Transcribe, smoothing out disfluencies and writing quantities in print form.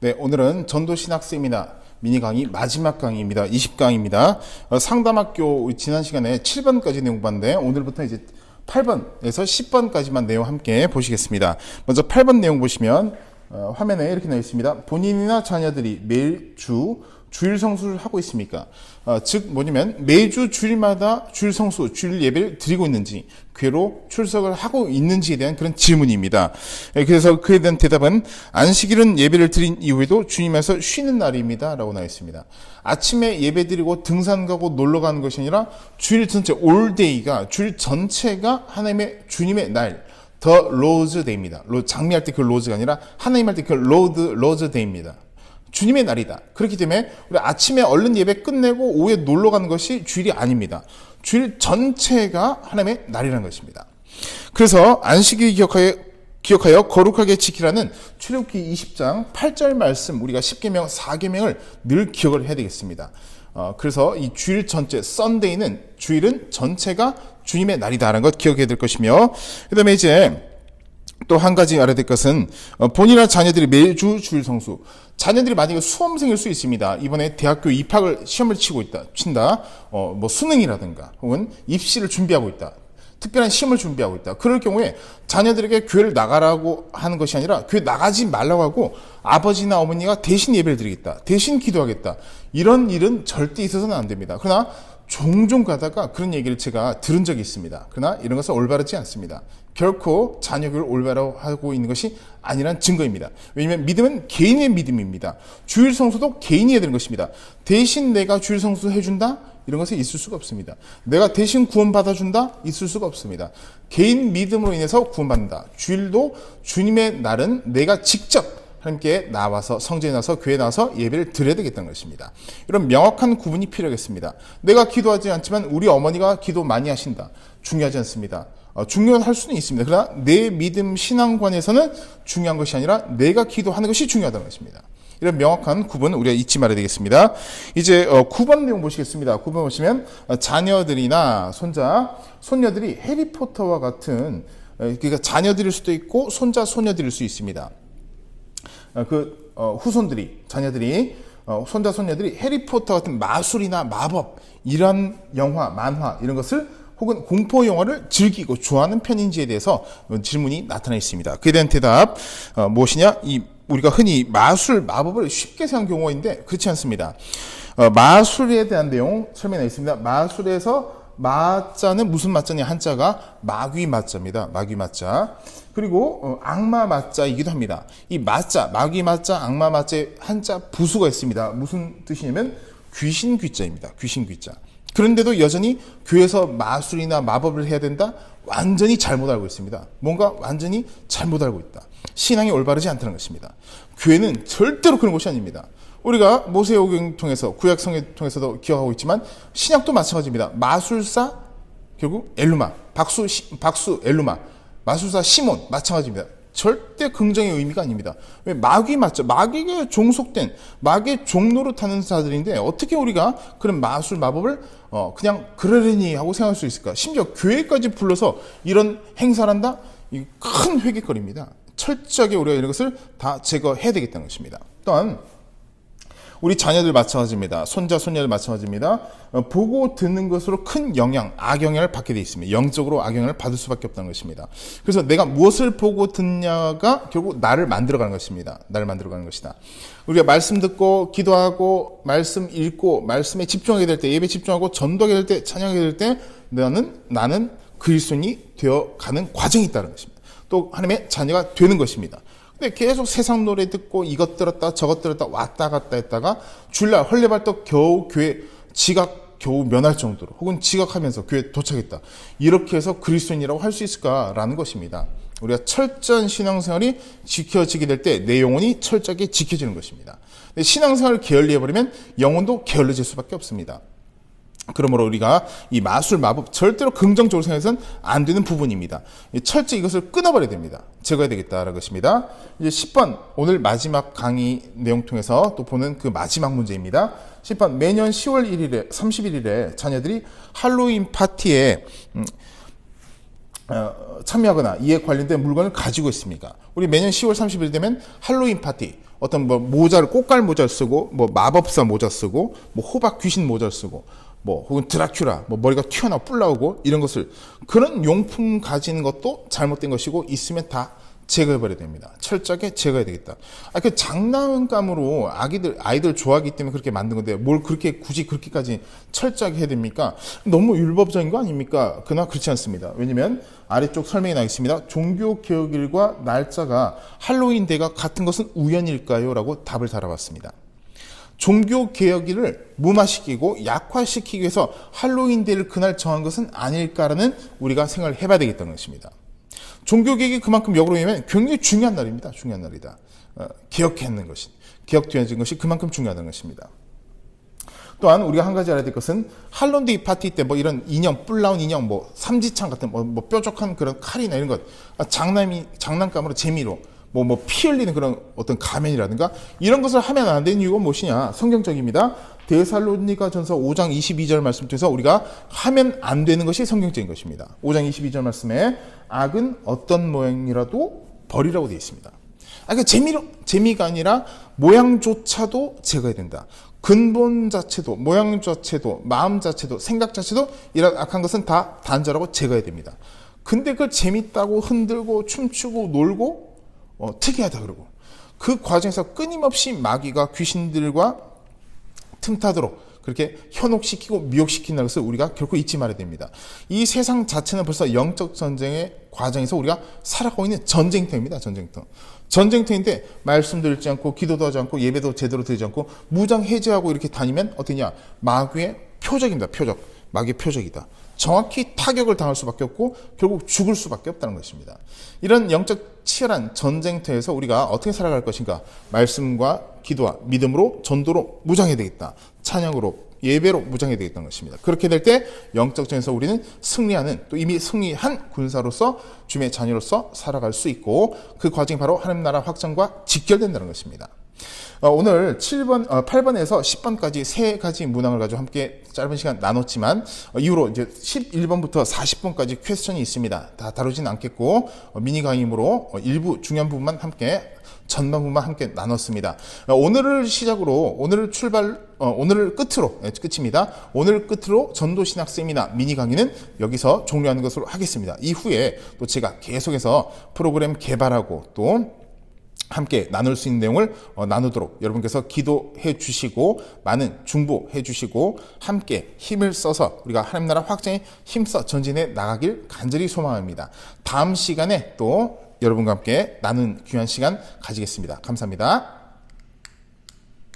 네, 오늘은 전도신학 세미나 미니 강의 마지막 강의입니다. 20강입니다. 상담학교 지난 시간에 7번까지 내용 봤는데 오늘부터 이제 8번에서 10번까지만 내용 함께 보시겠습니다. 먼저 8번 내용 보시면 화면에 이렇게 나와 있습니다. 본인이나 자녀들이 매일 주일 성수를 하고 있습니까? 즉 뭐냐면 매주 주일마다 주일 성수, 주일 예배를 드리고 있는지, 교회로 출석을 하고 있는지에 대한 그런 질문입니다. 그래서 그에 대한 대답은 안식일은 예배를 드린 이후에도 주님께서 쉬는 날입니다 라고 나와 있습니다. 아침에 예배 드리고 등산 가고 놀러 가는 것이 아니라 주일 전체, 올데이가, 주일 전체가 하나님의 주님의 날, 더 로즈 데이입니다. 장미할 때 그 로즈가 아니라 하나님 할 때 그 로즈 데이입니다. 주님의 날이다. 그렇기 때문에 우리 아침에 얼른 예배 끝내고 오후에 놀러 가는 것이 주일이 아닙니다. 주일 전체가 하나님의 날이라는 것입니다. 그래서 안식일 기억하여 거룩하게 지키라는 출애굽기 20장 8절 말씀, 우리가 10계명 4계명을 늘 기억을 해야 되겠습니다. 그래서 이 주일 전체, 썬데이는, 주일은 전체가 주님의 날이다라는 것 기억해야 될 것이며, 그 다음에 이제 또 한 가지 알아야 될 것은 본인이나 자녀들이 매주 주일 성수, 자녀들이 만약에 수험생일 수 있습니다. 이번에 대학교 입학을 시험을 친다. 뭐 수능이라든가 혹은 입시를 준비하고 있다. 특별한 시험을 준비하고 있다. 그럴 경우에 자녀들에게 교회를 나가라고 하는 것이 아니라 교회 나가지 말라고 하고 아버지나 어머니가 대신 예배를 드리겠다. 대신 기도하겠다. 이런 일은 절대 있어서는 안 됩니다. 그러나 종종 가다가 그런 얘기를 제가 들은 적이 있습니다. 그러나 이런 것은 올바르지 않습니다. 결코 자녀교를 올바로 하고 있는 것이 아니란 증거입니다. 왜냐하면 믿음은 개인의 믿음입니다. 주일 성수도 개인이 해야 되는 것입니다. 대신 내가 주일 성수 해준다? 이런 것은 있을 수가 없습니다. 내가 대신 구원 받아준다? 있을 수가 없습니다. 개인 믿음으로 인해서 구원받는다. 주일도 주님의 날은 내가 직접 함께 나와서, 성전에 나와서, 교회에 나와서 예배를 드려야 되겠다는 것입니다. 이런 명확한 구분이 필요하겠습니다. 내가 기도하지 않지만 우리 어머니가 기도 많이 하신다. 중요하지 않습니다. 중요할 수는 있습니다. 그러나 내 믿음 신앙관에서는 중요한 것이 아니라 내가 기도하는 것이 중요하다는 것입니다. 이런 명확한 구분 우리가 잊지 말아야 되겠습니다. 이제 9번 내용 보시겠습니다. 9번 보시면 자녀들이나 손녀들이 해리포터와 같은, 그러니까 자녀들일 수도 있고 손자, 소녀들일 수 있습니다. 자녀들이, 손자, 손녀들이 해리포터 같은 마술이나 마법, 이런 영화, 만화, 이런 것을 혹은 공포 영화를 즐기고 좋아하는 편인지에 대해서 질문이 나타나 있습니다. 그에 대한 대답, 무엇이냐? 우리가 흔히 마술, 마법을 쉽게 생각하는 경우가 있는데, 그렇지 않습니다. 마술에 대한 내용 설명해 있습니다. 마술에서 마자는 무슨 마자냐? 한자가 마귀 마자입니다. 마귀 마자. 그리고 악마 마자이기도 합니다. 이 마자, 마귀 마자, 악마 마자의 한자 부수가 있습니다. 무슨 뜻이냐면 귀신 귀자입니다. 귀신 귀자. 그런데도 여전히 교회에서 마술이나 마법을 해야 된다? 완전히 잘못 알고 있습니다. 뭔가 완전히 잘못 알고 있다. 신앙이 올바르지 않다는 것입니다. 교회는 절대로 그런 곳이 아닙니다. 우리가 모세오경 통해서, 구약성경 통해서도 기억하고 있지만 신약도 마찬가지입니다. 마술사, 결국 엘루마, 박수 엘루마, 마술사 시몬 마찬가지입니다. 절대 긍정의 의미가 아닙니다. 왜? 마귀 맞죠? 마귀에 종속된, 마귀의 종로를 타는 자들인데 어떻게 우리가 그런 마술, 마법을 그냥 그러려니 하고 생각할 수 있을까? 심지어 교회까지 불러서 이런 행사를 한다? 이 큰 회개거리입니다. 철저하게 우리가 이런 것을 다 제거해야 되겠다는 것입니다. 또한 우리 자녀들 마찬가지입니다. 손자, 손녀들 마찬가지입니다. 보고 듣는 것으로 큰 악영향을 받게 되어 있습니다. 영적으로 악영향을 받을 수밖에 없다는 것입니다. 그래서 내가 무엇을 보고 듣냐가 결국 나를 만들어가는 것입니다. 나를 만들어가는 것이다. 우리가 말씀 듣고, 기도하고, 말씀 읽고, 말씀에 집중하게 될 때, 예배 집중하고, 전도하게 될 때, 찬양하게 될 때, 나는 그리스도인이 되어가는 과정이 있다는 것입니다. 또 하나님의 자녀가 되는 것입니다. 근데 계속 세상 노래 듣고 이것 들었다 저것 들었다 왔다 갔다 했다가 주일날 헐레벌떡 겨우 교회 겨우 면할 정도로, 혹은 지각하면서 교회 도착했다. 이렇게 해서 그리스도인이라고 할 수 있을까라는 것입니다. 우리가 철저한 신앙생활이 지켜지게 될 때 내 영혼이 철저하게 지켜지는 것입니다. 근데 신앙생활을 게을리해버리면 영혼도 게을러질 수밖에 없습니다. 그러므로 우리가 이 마술, 마법 절대로 긍정적으로 생각해서는 안 되는 부분입니다. 철저히 이것을 끊어버려야 됩니다. 제거해야 되겠다라는 것입니다. 이제 10번, 오늘 마지막 강의 내용 통해서 또 보는 그 마지막 문제입니다. 10번, 매년 10월 1일에, 31일에 자녀들이 할로윈 파티에 참여하거나 이에 관련된 물건을 가지고 있습니까? 우리 매년 10월 30일 되면 할로윈 파티, 어떤 뭐 모자를 꽃갈 모자를 쓰고 뭐 마법사 모자 쓰고 뭐 호박 귀신 모자를 쓰고 뭐 혹은 드라큘라 뭐 머리가 튀어나와 뿔 나오고 이런 것을 그런 용품 가지는 것도 잘못된 것이고 있으면 다 제거해버려야 됩니다. 철저하게 제거해야 되겠다. 그 장난감으로 아이들 좋아하기 때문에 그렇게 만든 건데 뭘 그렇게 굳이 그렇게까지 철저하게 해야 됩니까? 너무 율법적인 거 아닙니까? 그러나 그렇지 않습니다. 왜냐면 아래쪽 설명이 나 있습니다. 종교개혁일과 날짜가 할로윈 데이가 같은 것은 우연일까요? 라고 답을 달아봤습니다. 종교개혁일을 무마시키고 약화시키기 위해서 할로윈 데이를 그날 정한 것은 아닐까라는 우리가 생각을 해봐야 되겠다는 것입니다. 종교개혁이 그만큼 역으로 보면 굉장히 중요한 날입니다. 중요한 날이다. 개혁되는 것이 그만큼 중요하다는 것입니다. 또한 우리가 한 가지 알아야 될 것은 할로윈 파티 때 뭐 이런 인형, 뿔 나온 인형, 뭐 삼지창 같은 뭐 뾰족한 그런 칼이나 이런 것 장난감으로 재미로 피 흘리는 그런 어떤 가면이라든가 이런 것을 하면 안 되는 이유가 무엇이냐? 성경적입니다. 데살로니가 전서 5장 22절 말씀 중에서 우리가 하면 안 되는 것이 성경적인 것입니다. 5장 22절 말씀에 악은 어떤 모양이라도 버리라고 되어 있습니다. 그러니까 재미가 아니라 모양조차도 제거해야 된다. 근본 자체도, 모양 자체도, 마음 자체도, 생각 자체도 이런 악한 것은 다 단절하고 제거해야 됩니다. 근데 그걸 재밌다고 흔들고 춤추고 놀고 특이하다 그러고 그 과정에서 끊임없이 마귀가 귀신들과 틈타도록 그렇게 현혹시키고 미혹시킨다는 것을 우리가 결코 잊지 말아야 됩니다. 이 세상 자체는 벌써 영적 전쟁의 과정에서 우리가 살아가고 있는 전쟁터입니다. 전쟁터인데 말씀도 읽지 않고 기도도 하지 않고 예배도 제대로 드리지 않고 무장 해제하고 이렇게 다니면 어떠냐? 마귀의 표적입니다. 마귀의 표적이다. 정확히 타격을 당할 수밖에 없고 결국 죽을 수밖에 없다는 것입니다. 이런 영적 치열한 전쟁터에서 우리가 어떻게 살아갈 것인가? 말씀과 기도와 믿음으로 전도로 무장해야 되겠다. 찬양으로 예배로 무장해야 되겠다는 것입니다. 그렇게 될 때 영적 전에서 우리는 승리하는 또 이미 승리한 군사로서 주님의 자녀로서 살아갈 수 있고 그 과정이 바로 하나님 나라 확장과 직결된다는 것입니다. 오늘 8번에서 10번까지 세 가지 문항을 가지고 함께 짧은 시간 나눴지만 이후로 이제 11번부터 40번까지 퀘스천이 있습니다. 다 다루진 않겠고 미니 강의로 일부 중요한 부분만 함께 전반 부분만 함께 나눴습니다. 오늘을 시작으로 오늘을 끝으로 끝입니다. 오늘 끝으로 전도신학 세미나 미니 강의는 여기서 종료하는 것으로 하겠습니다. 이후에 또 제가 계속해서 프로그램 개발하고 또 함께 나눌 수 있는 내용을 나누도록 여러분께서 기도해 주시고 많은 중보해 주시고 함께 힘을 써서 우리가 하나님 나라 확장에 힘써 전진해 나가길 간절히 소망합니다. 다음 시간에 또 여러분과 함께 나눈 귀한 시간 가지겠습니다. 감사합니다.